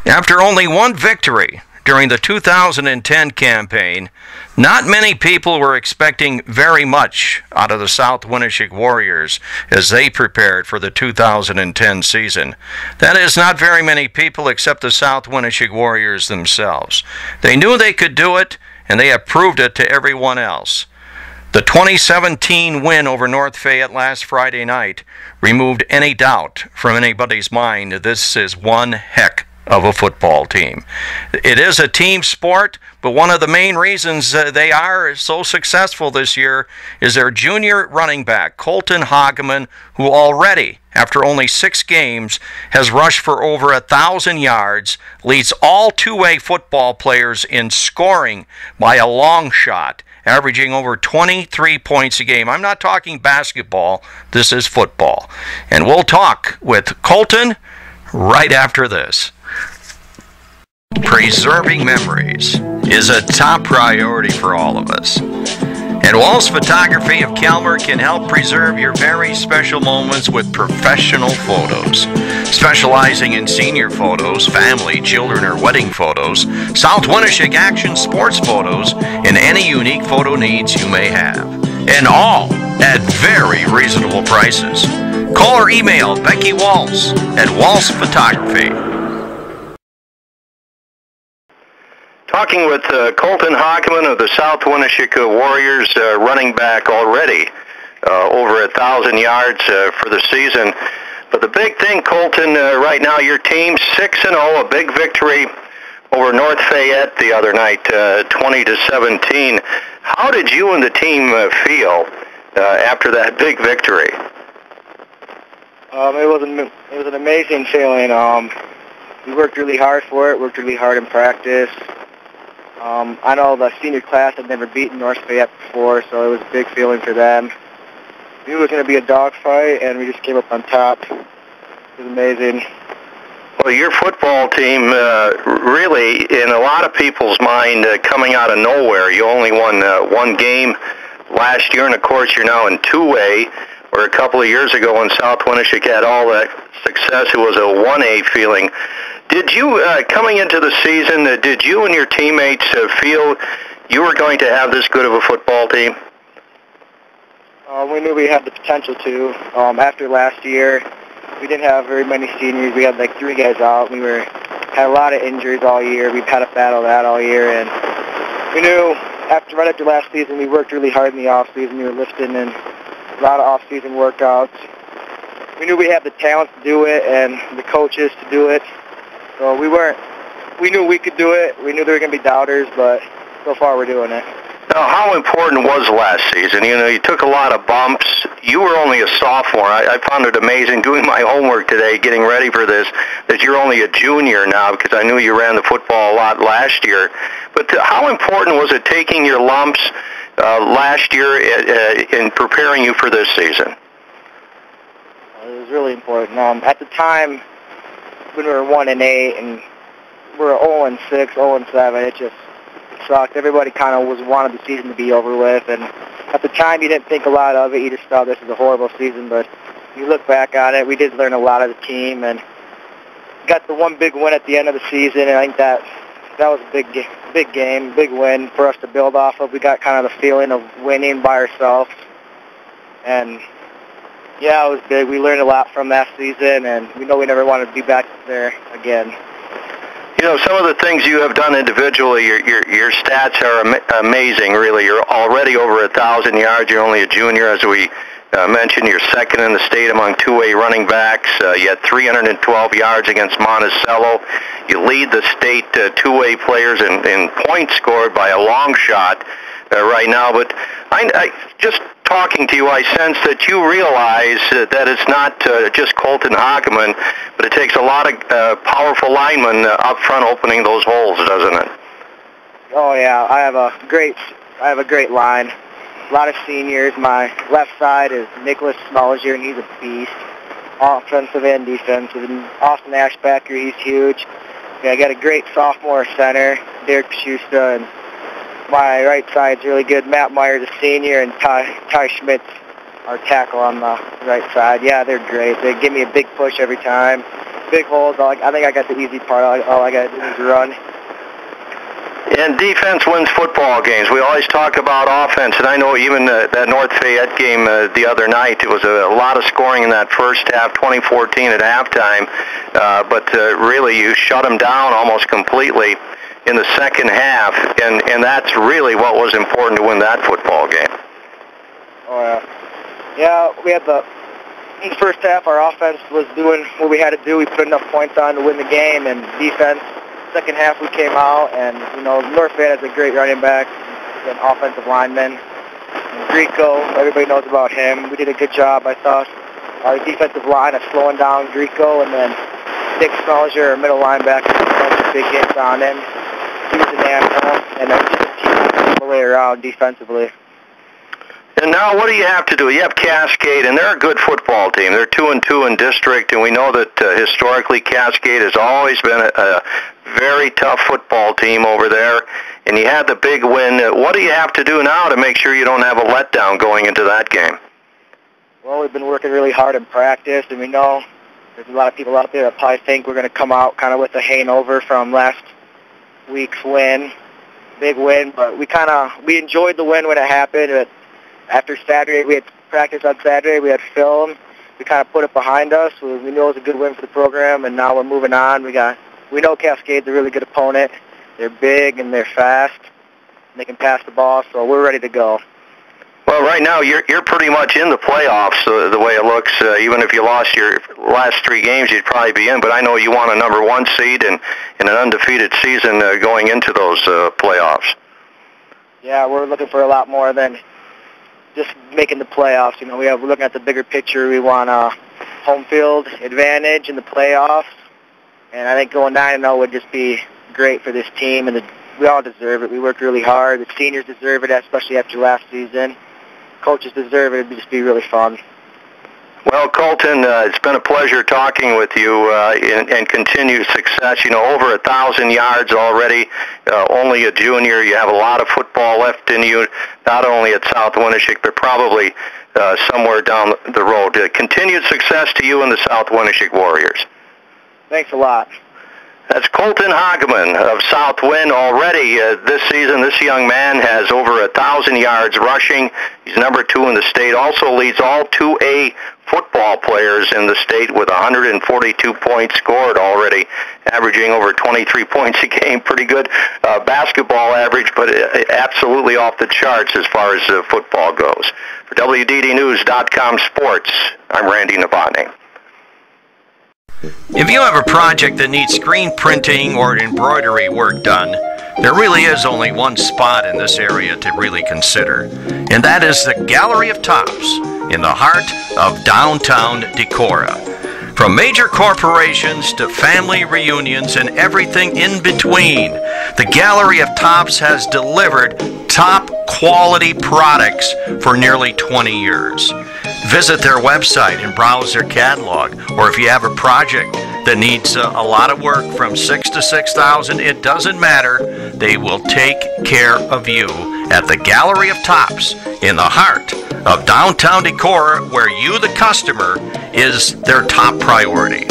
After only one victory during the 2010 campaign, not many people were expecting very much out of the South Winneshiek Warriors as they prepared for the 2010 season. That is, not very many people except the South Winneshiek Warriors themselves. They knew they could do it, and they have proved it to everyone else. The 2017 win over North Fayette last Friday night removed any doubt from anybody's mind that this is one heck of a football team. It is a team sport, but one of the main reasons they are so successful this year is their junior running back, Colton Hageman, who already, after only 6 games, has rushed for over 1,000 yards, leads all two-way football players in scoring by a long shot, averaging over 23 points a game. I'm not talking basketball, this is football. And we'll talk with Colton right after this. Preserving memories is a top priority for all of us. And Walls Photography of Calmer can help preserve your very special moments with professional photos. Specializing in senior photos, family, children, or wedding photos, South Winneshiek action sports photos, and any unique photo needs you may have. And all at very reasonable prices. Call or email Becky Walls at Walls Photography. Talking with Colton Hageman of the South Winneshiek Warriors, running back already over 1,000 yards for the season. But the big thing, Colton, right now your team 6-0, a big victory over North Fayette the other night, 20-17. How did you and the team feel after that big victory? It was an amazing feeling. We worked really hard for it, worked really hard in practice. I know the senior class had never beaten North Fayette before, so it was a big feeling for them. We knew it was going to be a dogfight, and we just came up on top. It was amazing. Well, your football team, really, in a lot of people's mind, coming out of nowhere. You only won one game last year, and of course you're now in two-way, where a couple of years ago when South Winneshiek had all that success, it was a 1A feeling. Did you, coming into the season, did you and your teammates feel you were going to have this good of a football team? We knew we had the potential to. After last year, we didn't have very many seniors. We had like 3 guys out. We had a lot of injuries all year. We've had to battle that all year, and we knew right after last season, we worked really hard in the off season. We were lifting and a lot of off-season workouts. We knew we had the talent to do it and the coaches to do it. So we knew we could do it. We knew there were going to be doubters, but so far we're doing it. Now, how important was last season? You know, you took a lot of bumps. You were only a sophomore. I found it amazing doing my homework today, getting ready for this, that you're only a junior now, because I knew you ran the football a lot last year. But how important was it taking your lumps last year in preparing you for this season? It was really important. At the time, when we were 1-8 and we were 0-6, 0-7, it just sucked. Everybody kind of wanted the season to be over with, and at the time you didn't think a lot of it. You just thought this was a horrible season, but you look back on it, we did learn a lot of the team, and got the one big win at the end of the season, and I think that was a big game, big win for us to build off of. We got kind of the feeling of winning by ourselves, and yeah, it was big. We learned a lot from that season, and we know we never want to be back there again. You know, some of the things you have done individually, your stats are amazing, really. You're already over 1,000 yards. You're only a junior, as we mentioned. You're second in the state among two-way running backs. You had 312 yards against Monticello. You lead the state two-way players in points scored by a long shot right now. But I just talking to you, I sense that you realize that it's not just Colton Hageman, but it takes a lot of powerful linemen up front opening those holes, doesn't it? Oh yeah, I have a great line. A lot of seniors. My left side is Nicholas Smallzier, and he's a beast. Offensive and defensive. And Austin Ashbacker, he's huge. Yeah, I got a great sophomore center, Derek Schuster, and my right side's really good. Matt Myers, a senior, and Ty Schmitz, our tackle on the right side. Yeah, they're great. They give me a big push every time. big holes. I think I got the easy part. All I got to do is run. And defense wins football games. We always talk about offense, and I know even that North Fayette game the other night, it was a lot of scoring in that first half, 2014 at halftime, but really you shut them down almost completely in the second half, and that's really what was important to win that football game. Oh, yeah. Yeah, we had in the first half, our offense was doing what we had to do. We put enough points on to win the game, and defense, second half we came out, and, North Fayette has a great running back, an offensive lineman. And Greco, everybody knows about him. We did a good job, I thought. Our defensive line of slowing down Greco, and then Nick Smellinger, our middle linebacker, a bunch of big hits on him. He was an animal, and then just a team all the way around defensively. And now what do you have to do? You have Cascade, and they're a good football team. They're 2-2 in district, and we know that historically Cascade has always been a very tough football team over there, and you had the big win. What do you have to do now to make sure you don't have a letdown going into that game? Well, we've been working really hard in practice, and we know there's a lot of people out there that probably think we're going to come out kind of with a hangover from last week's win, big win, but we enjoyed the win when it happened. But after Saturday, we had practice on Saturday, we had film, we kind of put it behind us. We knew it was a good win for the program, and now we're moving on. We know Cascade's a really good opponent. They're big and they're fast, and they can pass the ball, so we're ready to go. Well, right now you're pretty much in the playoffs the way it looks. Even if you lost your last 3 games, you'd probably be in. But I know you want a number 1 seed and an undefeated season going into those playoffs. Yeah, we're looking for a lot more than just making the playoffs. We're looking at the bigger picture. We want a home field advantage in the playoffs, and I think going 9-0 would just be great for this team, and we all deserve it. We worked really hard. The seniors deserve it, especially after last season. Coaches deserve it. It'd just be really fun. Well, Colton, it's been a pleasure talking with you and continued success. Over 1,000 yards already, only a junior. You have a lot of football left in you, not only at South Winneshiek, but probably somewhere down the road. Continued success to you and the South Winneshiek Warriors. Thanks a lot. That's Colton Hageman of South Winn. Already this season, this young man has over 1,000 yards rushing. He's number 2 in the state. Also leads all 2A football players in the state with 142 points scored already, averaging over 23 points a game. Pretty good basketball average, but absolutely off the charts as far as football goes. For WDDnews.com Sports, I'm Randy Novotny. If you have a project that needs screen printing or embroidery work done, there really is only one spot in this area to really consider, and that is the Gallery of Tops in the heart of downtown Decorah. From major corporations to family reunions and everything in between, the Gallery of Tops has delivered top quality products for nearly 20 years. Visit their website and browse their catalog, or if you have a project that needs a lot of work from $6,000 to $6,000, it doesn't matter. They will take care of you at the Gallery of Tops in the heart of downtown Decorah, where you, the customer, is their top priority.